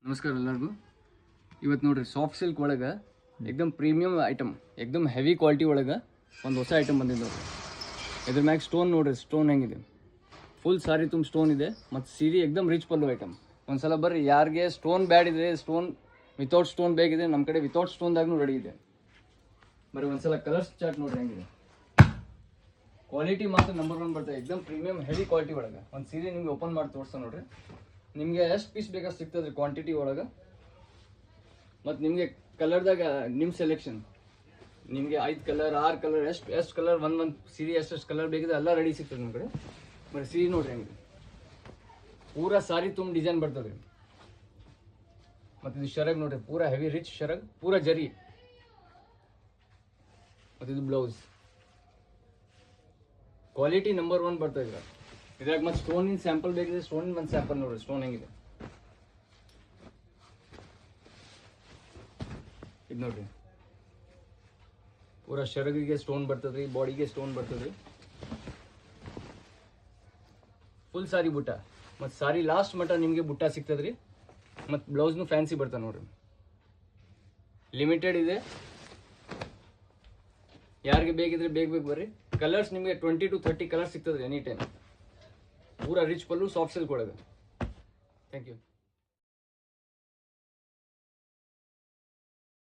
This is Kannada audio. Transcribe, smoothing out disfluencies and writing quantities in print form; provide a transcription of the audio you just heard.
ನಮಸ್ಕಾರ ಎಲ್ಲರಿಗೂ. ಇವತ್ತು ನೋಡ್ರಿ ಸಾಫ್ಟ್ ಸಿಲ್ಕ್ ಒಳಗೆ ಏಕದಮ್ ಪ್ರೀಮಿಯಂ ಐಟಮ್, ಏಕದಮ್ ಹೆವಿ ಕ್ವಾಲಿಟಿ ಒಳಗೆ ಒಂದು ಹೊಸ ಐಟಮ್ ಬಂದಿದೆ ನೋಡ್ರಿ. ಇದ್ರ ಮ್ಯಾಗ ಸ್ಟೋನ್ ನೋಡ್ರಿ, ಸ್ಟೋನ್ ಹೆಂಗಿದೆ, ಫುಲ್ ಸಾರಿ ತುಂಬ ಸ್ಟೋನ್ ಇದೆ ಮತ್ತು ಸೀರೆ ಏಕದಮ್ ರಿಚ್ ಪಲ್ಲು ಐಟಮ್. ಒಂದ್ಸಲ ಬರ್ರಿ, ಯಾರಿಗೆ ಸ್ಟೋನ್ ಬ್ಯಾಡ್ ಇದೆ, ಸ್ಟೋನ್ ವಿತೌಟ್ ಸ್ಟೋನ್ ಬೇಕಿದೆ, ನಮ್ಮ ಕಡೆ ವಿತೌಟ್ ಸ್ಟೋನ್ದಾಗೂ ರೆಡಿ ಇದೆ. ಬರ್ರಿ ಒಂದ್ಸಲ ಕಲರ್ಸ್ ಚಾರ್ಟ್ ನೋಡ್ರಿ ಹೆಂಗಿದೆ. ಕ್ವಾಲಿಟಿ ಮಾತ್ರ ನಂಬರ್ 1 ಬರ್ತದೆ, ಏಕದಮ್ ಪ್ರೀಮಿಯಂ ಹೆವಿ ಕ್ವಾಲಿಟಿ ಒಳಗೆ. ಒಂದು ಸೀರೆ ನಿಮ್ಗೆ ಓಪನ್ ಮಾಡಿ ತೋರಿಸ್ತಾ ನೋಡ್ರಿ. ನಿಮಗೆ ಎಷ್ಟು ಪೀಸ್ ಬೇಕಾದ್ರೆ ಸಿಗ್ತದೆ ಕ್ವಾಂಟಿಟಿ ಒಳಗೆ. ಮತ್ತು ನಿಮಗೆ ಕಲರ್ದಾಗ ನಿಮ್ಮ ಸೆಲೆಕ್ಷನ್, ನಿಮಗೆ 5 ಕಲರ್ 6 ಕಲರ್ ಎಷ್ಟು ಕಲರ್ ಒಂದು ಸೀರೆ ಎಷ್ಟು ಕಲರ್ ಬೇಕಿದೆ ಎಲ್ಲ ರೆಡಿ ಸಿಗ್ತದೆ ನಿಮ್ಮ ಕಡೆ. ಬರೀ ಸೀರೆ ನೋಡ್ರಿ ಹೆಂಗೆ ಪೂರಾ ಸಾರಿ ತುಂಬ ಡಿಸೈನ್ ಬರ್ತದೆ. ಮತ್ತು ಇದು ಶರಗ್ ನೋಡ್ರಿ, ಪೂರಾ ಹೆವಿ ರಿಚ್ ಶರಗ್, ಪೂರಾ ಜರಿ. ಮತ್ತು ಇದು ಬ್ಲೌಸ್ ಕ್ವಾಲಿಟಿ ನಂಬರ್ 1 ಬರ್ತದೆ ಇದ್ರಾಗ. ಮತ್ತು ಸ್ಟೋನಿನ ಸ್ಯಾಂಪಲ್ ಬೇಕಿದೆ, ಸ್ಟೋನಿನ ಒಂದು ಸ್ಯಾಂಪಲ್ ನೋಡ್ರಿ, ಸ್ಟೋನ್ ಹೆಂಗಿದೆ ಇದು ನೋಡ್ರಿ. ಪೂರಾ ಶರಗಿಗೆ ಸ್ಟೋನ್ ಬರ್ತದ್ರಿ, ಬಾಡಿಗೆ ಸ್ಟೋನ್ ಬರ್ತದ್ರಿ. ಫುಲ್ ಸಾರಿ ಬುಟ್ಟ, ಮತ್ತು ಸಾರಿ ಲಾಸ್ಟ್ ಮಟ್ಟ ನಿಮಗೆ ಬುಟ್ಟ ಸಿಗ್ತದ್ರಿ. ಮತ್ತು ಬ್ಲೌಸ್ನು ಫ್ಯಾನ್ಸಿ ಬರ್ತದೆ ನೋಡ್ರಿ. ಲಿಮಿಟೆಡ್ ಇದೆ, ಯಾರಿಗೆ ಬೇಕಿದ್ರೆ ಬೇಗ ಬರ್ರಿ. ಕಲರ್ಸ್ ನಿಮಗೆ 20 to 30 ಕಲರ್ಸ್ ಸಿಗ್ತದ್ರಿ ಎನಿ ಟೈಮ್. ಪೂರಾ ರಿಚ್ ಪಲ್ಲು ಸಾಫ್ಟ್ ಸಿಲ್ಕ್ ಒಳಗೆ. Thank you.